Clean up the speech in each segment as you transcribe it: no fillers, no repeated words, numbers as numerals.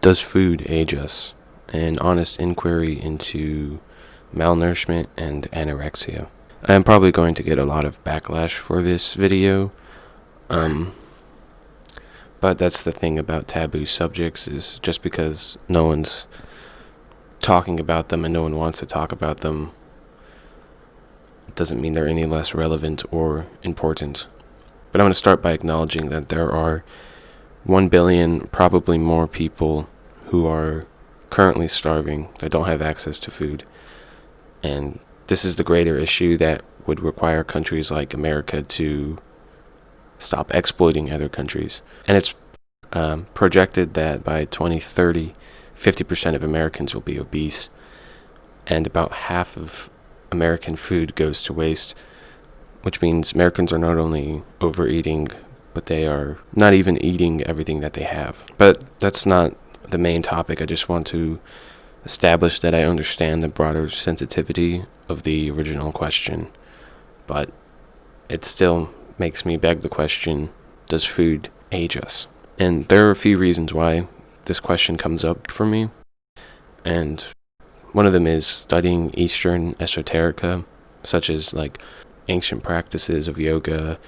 Does food age us? An honest inquiry into malnourishment and anorexia. I am probably going to get a lot of backlash for this video, but that's the thing about taboo subjects, is just because no one's talking about them and no one wants to talk about them doesn't mean they're any less relevant or important. But I'm going to start by acknowledging that there are 1 billion, probably more people who are currently starving, that don't have access to food. And this is the greater issue that would require countries like America to stop exploiting other countries. And it's projected that by 2030, 50% of Americans will be obese, and about half of American food goes to waste, which means Americans are not only overeating, but they are not even eating everything that they have. But that's not the main topic. I just want to establish that I understand the broader sensitivity of the original question, but it still makes me beg the question, does food age us? And there are a few reasons why this question comes up for me, and one of them is studying Eastern esoterica, such as like ancient practices of yoga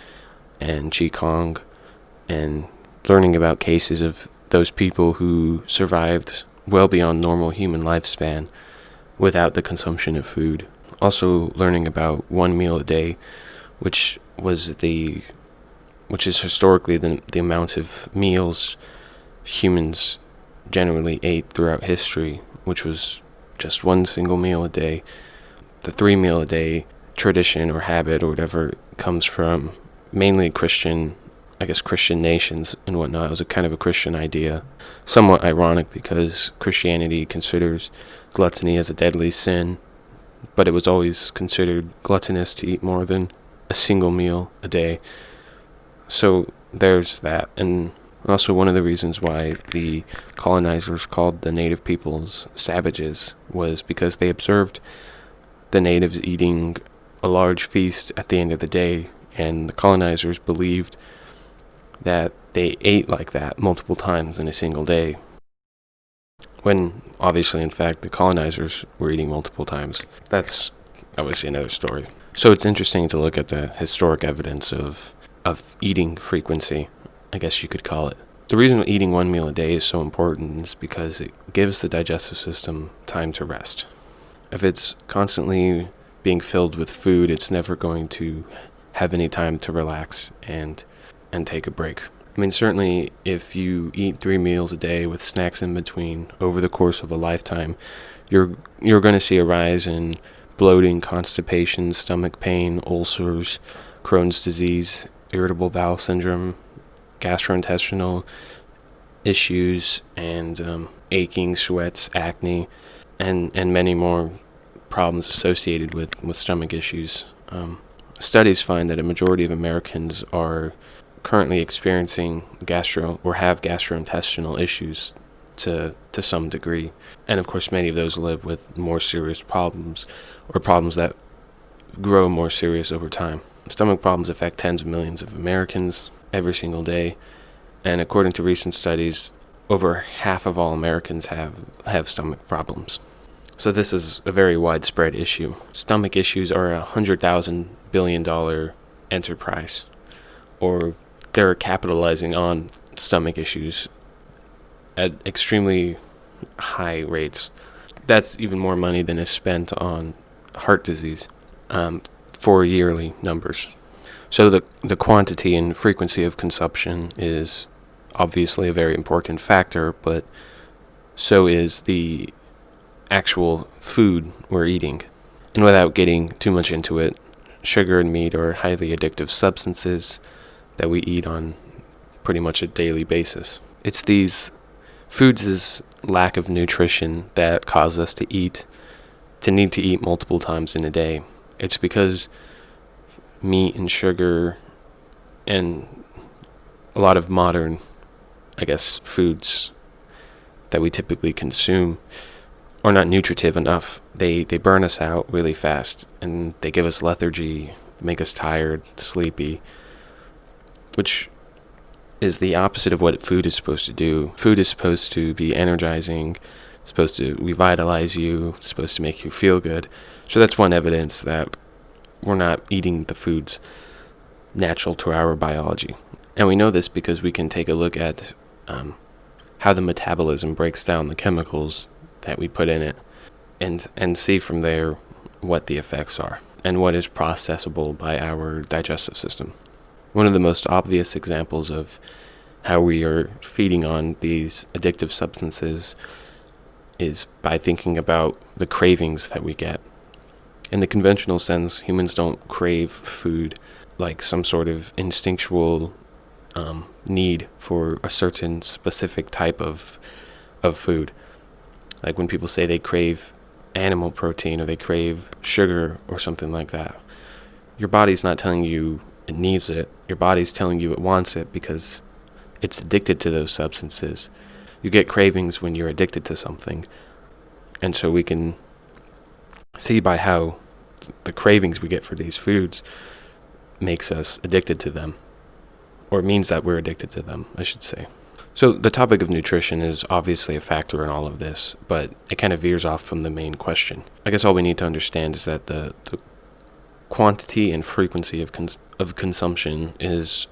and qigong, and learning about cases of those people who survived well beyond normal human lifespan without the consumption of food. Also learning about 1 meal a day, which is historically the amount of meals humans generally ate throughout history, which was just 1 single meal a day. The 3 meal a day tradition or habit or whatever comes from mainly Christian nations and whatnot. It was a kind of a Christian idea. Somewhat ironic because Christianity considers gluttony as a deadly sin, but it was always considered gluttonous to eat more than a single meal a day. So there's that. And also one of the reasons why the colonizers called the native peoples savages was because they observed the natives eating a large feast at the end of the day, and the colonizers believed that they ate like that multiple times in a single day, when obviously, in fact, the colonizers were eating multiple times. That's obviously another story. So it's interesting to look at the historic evidence of eating frequency, I guess you could call it. The reason eating 1 meal a day is so important is because it gives the digestive system time to rest. If it's constantly being filled with food, it's never going to have any time to relax and take a break. I mean, certainly if you eat 3 meals a day with snacks in between over the course of a lifetime, you're going to see a rise in bloating, constipation, stomach pain, ulcers, Crohn's disease, irritable bowel syndrome, gastrointestinal issues, and aching, sweats, acne, and many more problems associated with stomach issues. Studies find that a majority of Americans are currently experiencing have gastrointestinal issues to some degree. And of course, many of those live with more serious problems, or problems that grow more serious over time. Stomach problems affect tens of millions of Americans every single day, and according to recent studies, over half of all Americans have stomach problems. So this is a very widespread issue. Stomach issues are a $100,000 billion enterprise, or they're capitalizing on stomach issues at extremely high rates. That's even more money than is spent on heart disease for yearly numbers. So the quantity and frequency of consumption is obviously a very important factor, but so is the actual food we're eating. And without getting too much into it, sugar and meat are highly addictive substances that we eat on pretty much a daily basis. It's these foods' lack of nutrition that cause us to need to eat multiple times in a day. It's because meat and sugar and a lot of modern, foods that we typically consume are not nutritive enough. They burn us out really fast, and they give us lethargy, make us tired, sleepy, which is the opposite of what food is supposed to do. Food is supposed to be energizing, supposed to revitalize you, supposed to make you feel good. So that's one evidence that we're not eating the foods natural to our biology. And we know this because we can take a look at how the metabolism breaks down the chemicals that we put in it, and see from there what the effects are and what is processable by our digestive system. One of the most obvious examples of how we are feeding on these addictive substances is by thinking about the cravings that we get. In the conventional sense, humans don't crave food like some sort of instinctual need for a certain specific type of food. Like when people say they crave animal protein or they crave sugar or something like that, your body's not telling you it needs it. Your body's telling you it wants it because it's addicted to those substances. You get cravings when you're addicted to something. And so we can see by how the cravings we get for these foods makes us addicted to them, or it means that we're addicted to them, I should say. So the topic of nutrition is obviously a factor in all of this, but it kind of veers off from the main question. I guess all we need to understand is that the quantity and frequency of consumption is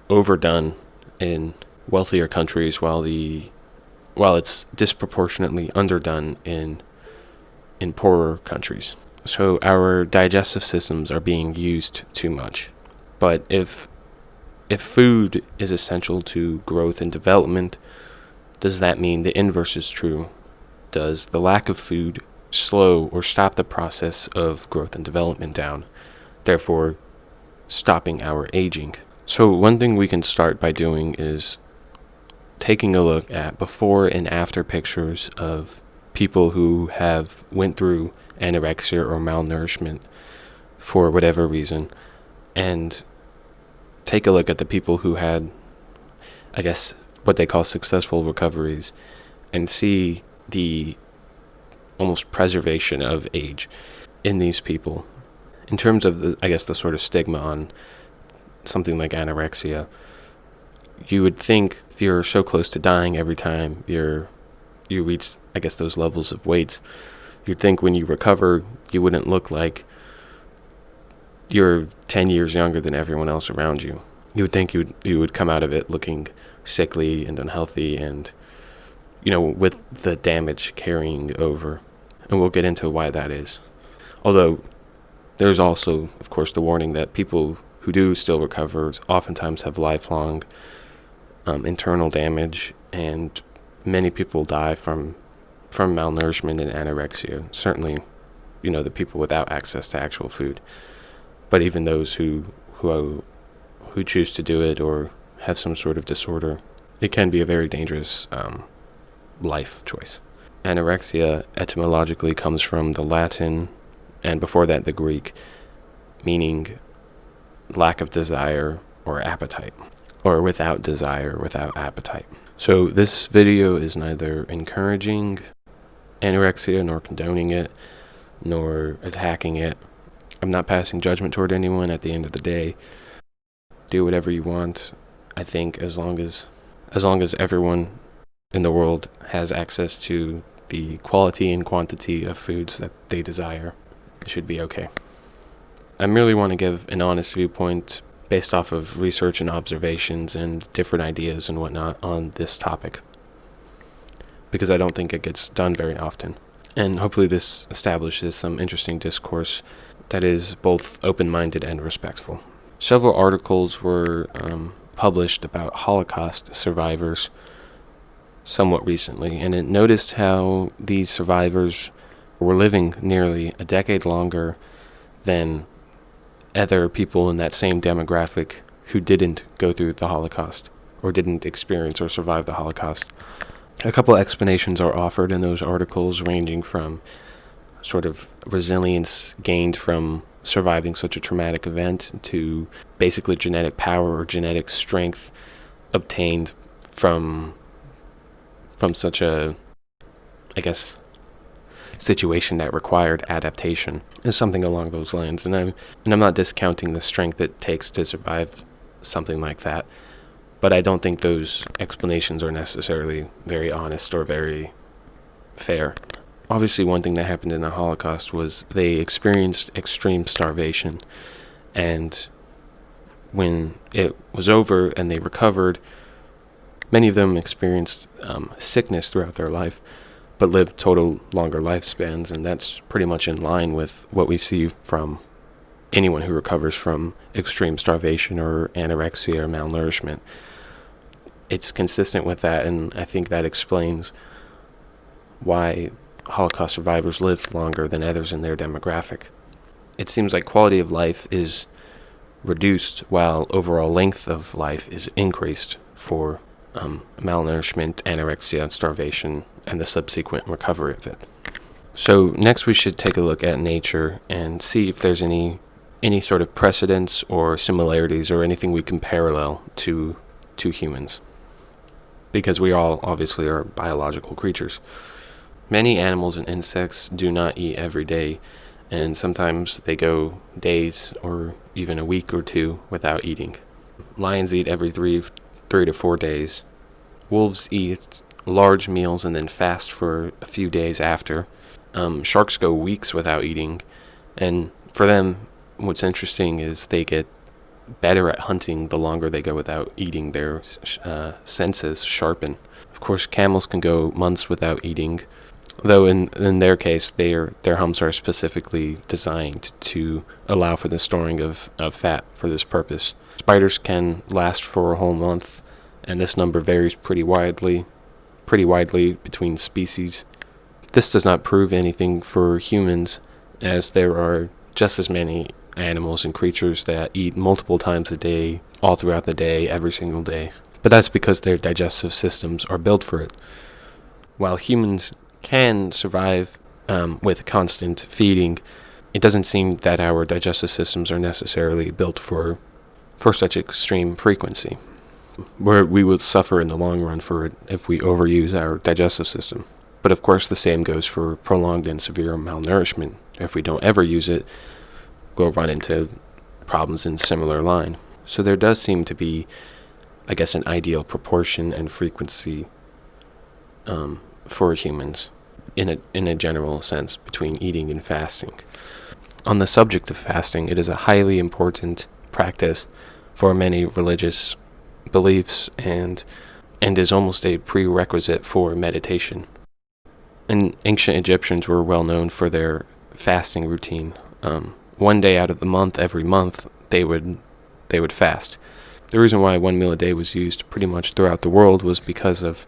overdone in wealthier countries, while it's disproportionately underdone in poorer countries. So our digestive systems are being used too much. But if food is essential to growth and development, does that mean the inverse is true? Does the lack of food slow or stop the process of growth and development down, therefore stopping our aging? So one thing we can start by doing is taking a look at before and after pictures of people who have went through anorexia or malnourishment for whatever reason, and take a look at the people who had, I guess, what they call successful recoveries, and see the almost preservation of age in these people. In terms of the sort of stigma on something like anorexia, you would think if you're so close to dying every time you reach, I guess, those levels of weights, you'd think when you recover, you wouldn't look like you're 10 years younger than everyone else around you. You would think you would come out of it looking sickly and unhealthy and, with the damage carrying over. And we'll get into why that is. Although there's also, of course, the warning that people who do still recover oftentimes have lifelong internal damage, and many people die from malnourishment and anorexia. Certainly, the people without access to actual food. But even those who choose to do it or have some sort of disorder, it can be a very dangerous life choice. Anorexia etymologically comes from the Latin, and before that the Greek, meaning lack of desire or appetite, or without desire, without appetite. So this video is neither encouraging anorexia nor condoning it, nor attacking it. I'm not passing judgment toward anyone. At the end of the day, do whatever you want. I think as long as everyone in the world has access to the quality and quantity of foods that they desire, it should be okay. I merely want to give an honest viewpoint based off of research and observations and different ideas and whatnot on this topic, because I don't think it gets done very often. And hopefully this establishes some interesting discourse that is both open-minded and respectful. Several articles were published about Holocaust survivors somewhat recently, and it noticed how these survivors were living nearly a decade longer than other people in that same demographic who didn't go through the Holocaust or didn't experience or survive the Holocaust. A couple explanations are offered in those articles, ranging from sort of resilience gained from surviving such a traumatic event to basically genetic power or genetic strength obtained from such a, I guess, situation that required adaptation, is something along those lines. And I'm not discounting the strength it takes to survive something like that, But I don't think those explanations are necessarily very honest or very fair. Obviously, one thing that happened in the Holocaust was they experienced extreme starvation, and when it was over and they recovered, many of them experienced sickness throughout their life, but lived total longer lifespans, and that's pretty much in line with what we see from anyone who recovers from extreme starvation or anorexia or malnourishment. It's consistent with that, and I think that explains why Holocaust survivors lived longer than others in their demographic. It seems like quality of life is reduced while overall length of life is increased for malnourishment, anorexia, starvation, and the subsequent recovery of it. So next we should take a look at nature and see if there's any sort of precedents or similarities or anything we can parallel to humans, because we all obviously are biological creatures. Many animals and insects do not eat every day, and sometimes they go days or even a week or two without eating. Lions eat every 3 to 4 days. Wolves eat large meals and then fast for a few days after. Sharks go weeks without eating, and for them, what's interesting is they get better at hunting the longer they go without eating. Their senses sharpen. Of course, camels can go months without eating, though in their case, their humps are specifically designed to allow for the storing of fat for this purpose. Spiders can last for a whole month, and this number varies pretty widely between species. This does not prove anything for humans, as there are just as many animals and creatures that eat multiple times a day, all throughout the day, every single day. But that's because their digestive systems are built for it. While humans can survive with constant feeding, it doesn't seem that our digestive systems are necessarily built for such extreme frequency, where we will suffer in the long run for it if we overuse our digestive system. But of course, the same goes for prolonged and severe malnourishment. If we don't ever use it, we'll run into problems in similar line. So there does seem to be, I guess, an ideal proportion and frequency for humans in a general sense between eating and fasting. On the subject of fasting, it is a highly important practice for many religious beliefs and is almost a prerequisite for meditation. And ancient Egyptians were well known for their fasting routine. One day out of the month, every month, they would fast. The reason why one meal a day was used pretty much throughout the world was because of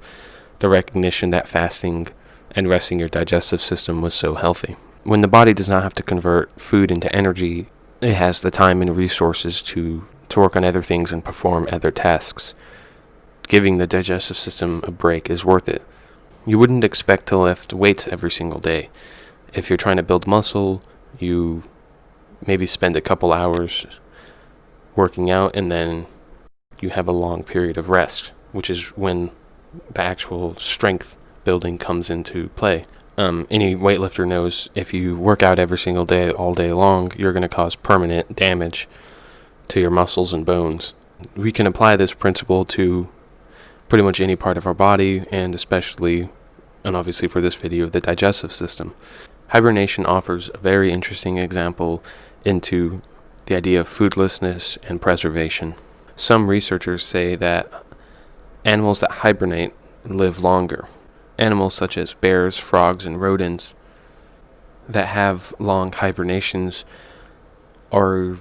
the recognition that fasting and resting your digestive system was so healthy. When the body does not have to convert food into energy, it has the time and resources to work on other things and perform other tasks. Giving the digestive system a break is worth it. You wouldn't expect to lift weights every single day. If you're trying to build muscle, you maybe spend a couple hours working out, and then you have a long period of rest, which is when the actual strength building comes into play. Any weightlifter knows if you work out every single day, all day long, you're going to cause permanent damage to your muscles and bones. We can apply this principle to pretty much any part of our body, and especially, and obviously for this video, the digestive system. Hibernation offers a very interesting example into the idea of foodlessness and preservation. Some researchers say that animals that hibernate live longer. Animals such as bears, frogs, and rodents that have long hibernations are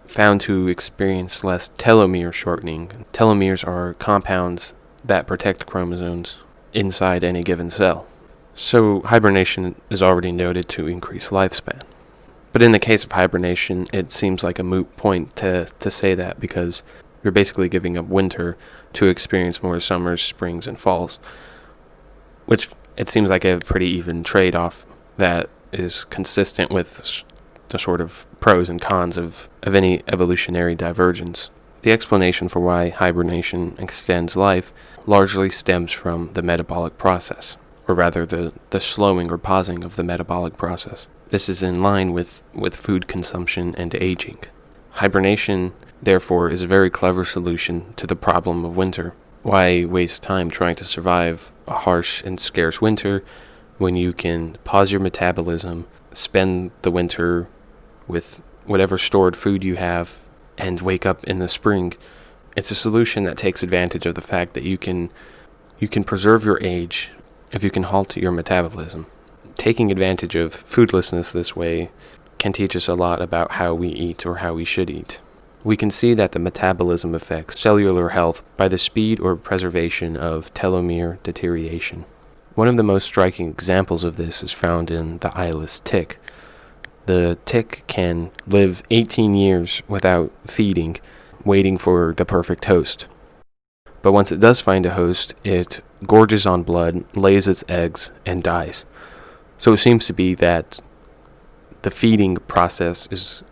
found to experience less telomere shortening. Telomeres are compounds that protect chromosomes inside any given cell. So hibernation is already noted to increase lifespan. But in the case of hibernation, it seems like a moot point to say that, because you're basically giving up winter to experience more summers, springs, and falls, which it seems like a pretty even trade-off that is consistent with the sort of pros and cons of any evolutionary divergence. The explanation for why hibernation extends life largely stems from the metabolic process, or rather the slowing or pausing of the metabolic process. This is in line with food consumption and aging. Hibernation therefore, is a very clever solution to the problem of winter. Why waste time trying to survive a harsh and scarce winter when you can pause your metabolism, spend the winter with whatever stored food you have, and wake up in the spring? It's a solution that takes advantage of the fact that you can preserve your age if you can halt your metabolism. Taking advantage of foodlessness this way can teach us a lot about how we eat or how we should eat. We can see that the metabolism affects cellular health by the speed or preservation of telomere deterioration. One of the most striking examples of this is found in the eyeless tick. The tick can live 18 years without feeding, waiting for the perfect host. But once it does find a host, it gorges on blood, lays its eggs, and dies. So it seems to be that the feeding process is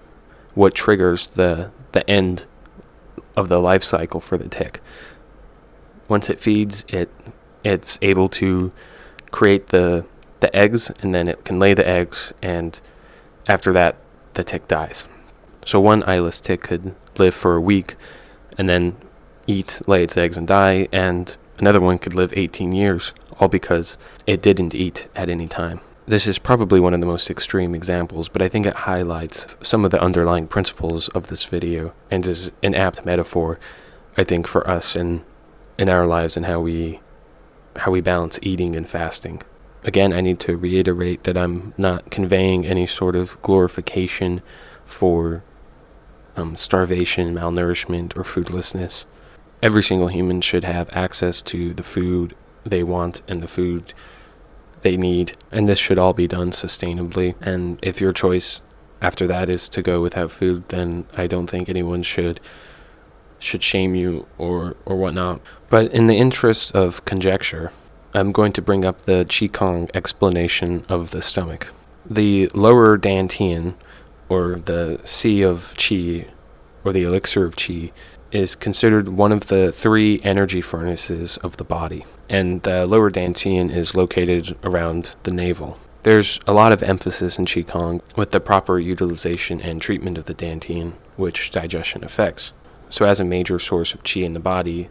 what triggers the end of the life cycle for the tick. Once it feeds, it's able to create the eggs, and then it can lay the eggs, and after that, the tick dies. So one eyeless tick could live for a week, and then eat, lay its eggs, and die, and another one could live 18 years, all because it didn't eat at any time. This is probably one of the most extreme examples, but I think it highlights some of the underlying principles of this video and is an apt metaphor, I think, for us in our lives and how we balance eating and fasting. Again, I need to reiterate that I'm not conveying any sort of glorification for starvation, malnourishment, or foodlessness. Every single human should have access to the food they want and the food they need, and this should all be done sustainably. And if your choice after that is to go without food, then I don't think anyone should shame you or whatnot. But in the interest of conjecture, I'm going to bring up the Qigong explanation of the stomach. The lower dantian, or the sea of qi, or the elixir of qi, is considered one of the 3 energy furnaces of the body, and the lower dantian is located around the navel. There's a lot of emphasis in Qigong with the proper utilization and treatment of the dantian, which digestion affects. So as a major source of qi in the body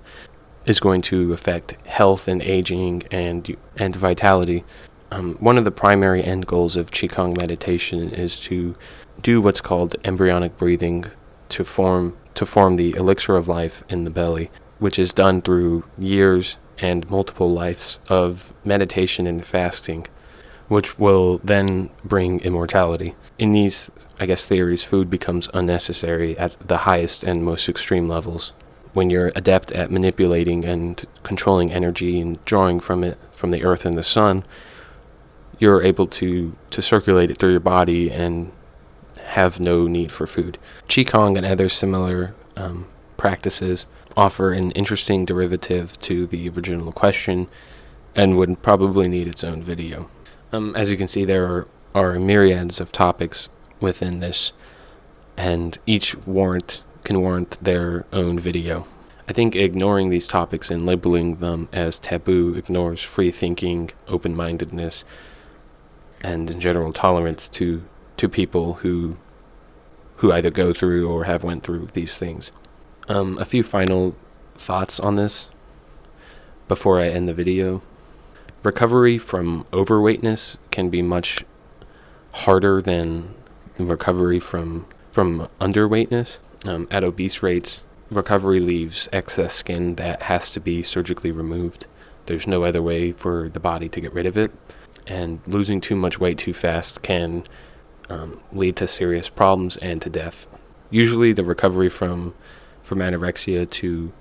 is going to affect health and aging and vitality. One of the primary end goals of Qigong meditation is to do what's called embryonic breathing to form the elixir of life in the belly, which is done through years and multiple lives of meditation and fasting, which will then bring immortality. In these, theories, food becomes unnecessary at the highest and most extreme levels. When you're adept at manipulating and controlling energy and drawing from it from the earth and the sun, you're able to circulate it through your body and have no need for food. Qigong and other similar practices offer an interesting derivative to the original question and would probably need its own video. As you can see, there are myriads of topics within this, and each can warrant their own video. I think ignoring these topics and labeling them as taboo ignores free thinking, open-mindedness, and in general tolerance to people who either go through or have went through these things. A few final thoughts on this before I end the video. Recovery from overweightness can be much harder than recovery from underweightness. At obese rates, recovery leaves excess skin that has to be surgically removed. There's no other way for the body to get rid of it, and losing too much weight too fast can lead to serious problems and to death. Usually the recovery from anorexia to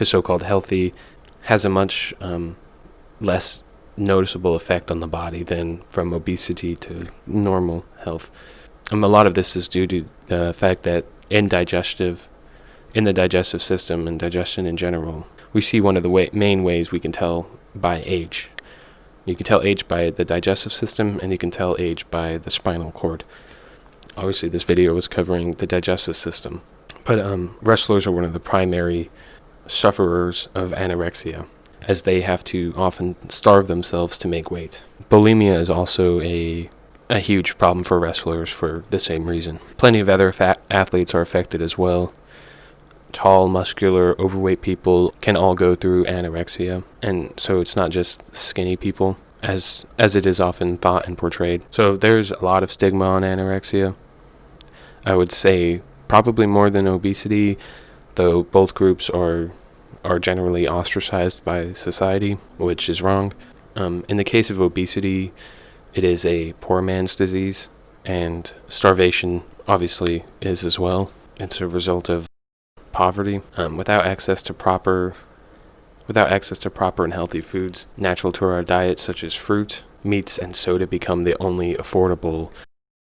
so-called healthy has a much less noticeable effect on the body than from obesity to normal health. A lot of this is due to the fact that in the digestive system and digestion in general, we see one of the main ways we can tell by age. You can tell age by the digestive system, and you can tell age by the spinal cord. Obviously, this video was covering the digestive system, but wrestlers are one of the primary sufferers of anorexia, as they have to often starve themselves to make weight. Bulimia is also a huge problem for wrestlers for the same reason. Plenty of other athletes are affected as well, tall, muscular, overweight people can all go through anorexia. And so it's not just skinny people, as it is often thought and portrayed. So there's a lot of stigma on anorexia. I would say probably more than obesity, though both groups are generally ostracized by society, which is wrong. In the case of obesity, it is a poor man's disease, and starvation obviously is as well. It's a result of poverty. Without access to proper and healthy foods natural to our diet, such as fruit, meats, and soda, become the only affordable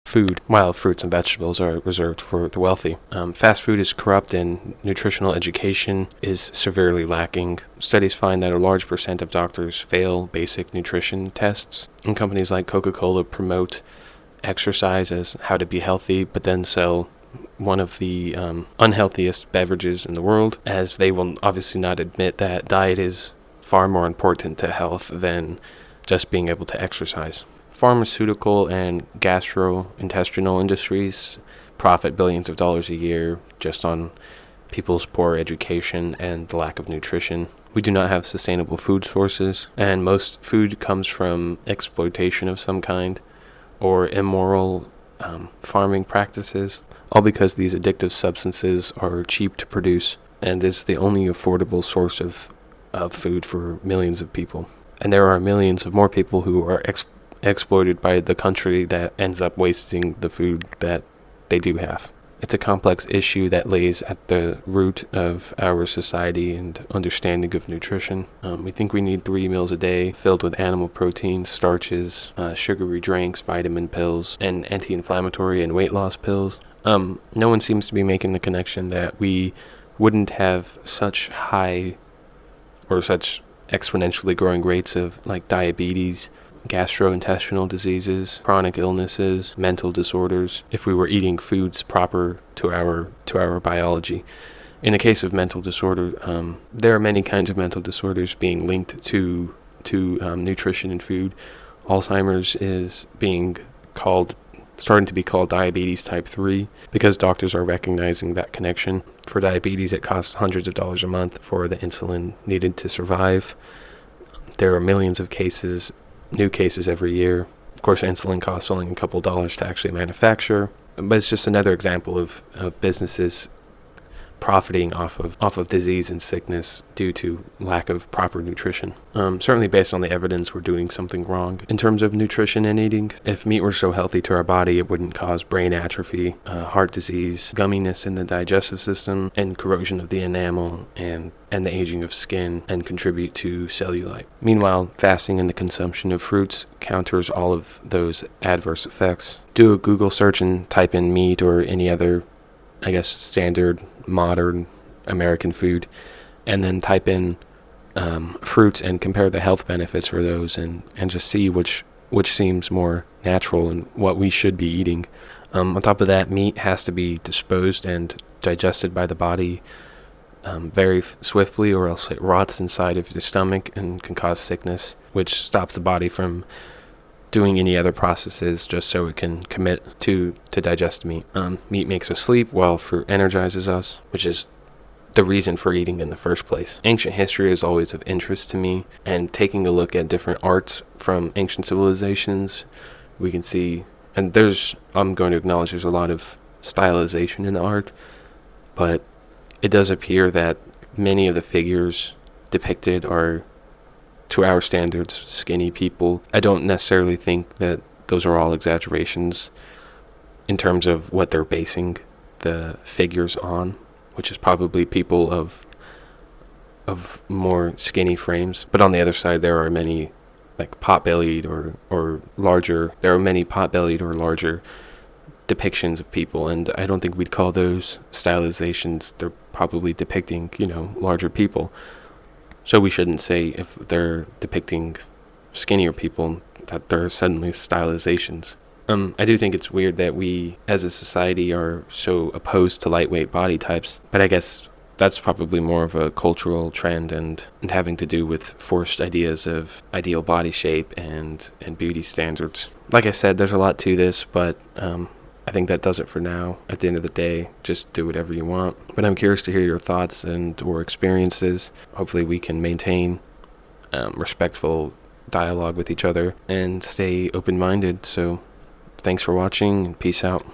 food, while fruits and vegetables are reserved for the wealthy. Fast food is corrupt, and nutritional education is severely lacking. Studies find that a large percent of doctors fail basic nutrition tests, and companies like Coca-Cola promote exercise as how to be healthy, but then sell one of the unhealthiest beverages in the world, as they will obviously not admit that diet is far more important to health than just being able to exercise. Pharmaceutical and gastrointestinal industries profit billions of dollars a year just on people's poor education and the lack of nutrition. We do not have sustainable food sources, and most food comes from exploitation of some kind or immoral farming practices, all because these addictive substances are cheap to produce and is the only affordable source of food for millions of people. And there are millions of more people who are exploited by the country that ends up wasting the food that they do have. It's a complex issue that lays at the root of our society and understanding of nutrition. We think we need 3 meals a day filled with animal proteins, starches, sugary drinks, vitamin pills, and anti-inflammatory and weight loss pills. No one seems to be making the connection that we wouldn't have such high or such exponentially growing rates of like diabetes, gastrointestinal diseases, chronic illnesses, mental disorders, if we were eating foods proper to our biology. In the case of mental disorder, there are many kinds of mental disorders being linked to nutrition and food. Alzheimer's is starting to be called diabetes type 3 because doctors are recognizing that connection. For diabetes, it costs hundreds of dollars a month for the insulin needed to survive. There are millions of new cases every year. Of course, insulin costs only a couple dollars to actually manufacture, but it's just another example of businesses profiting off of disease and sickness due to lack of proper nutrition. Certainly based on the evidence, we're doing something wrong in terms of nutrition and eating. If meat were so healthy to our body, it wouldn't cause brain atrophy, heart disease, gumminess in the digestive system, and corrosion of the enamel and the aging of skin, and contribute to cellulite. Meanwhile, fasting and the consumption of fruits counters all of those adverse effects. Do a Google search and type in meat or any other, standard modern American food, and then type in fruits and compare the health benefits for those, and just see which seems more natural and what we should be eating. On top of that, meat has to be disposed and digested by the body very swiftly, or else it rots inside of the stomach and can cause sickness, which stops the body from doing any other processes just so it can commit to digest meat. Meat makes us sleep while fruit energizes us, which is the reason for eating in the first place. Ancient history is always of interest to me, and taking a look at different arts from ancient civilizations, we can see, and I'm going to acknowledge there's a lot of stylization in the art, but it does appear that many of the figures depicted are, to our standards, skinny people. I don't necessarily think that those are all exaggerations in terms of what they're basing the figures on, which is probably people of more skinny frames. But on the other side, there are many like pot-bellied or larger. There are many pot-bellied or larger depictions of people, and I don't think we'd call those stylizations. They're probably depicting, larger people. So we shouldn't say if they're depicting skinnier people that they're suddenly stylizations. I do think it's weird that we as a society are so opposed to lightweight body types, but I guess that's probably more of a cultural trend and having to do with forced ideas of ideal body shape and beauty standards. Like I said, there's a lot to this, but I think that does it for now. At the end of the day, just do whatever you want. But I'm curious to hear your thoughts and or experiences. Hopefully we can maintain respectful dialogue with each other and stay open-minded. So thanks for watching, and peace out.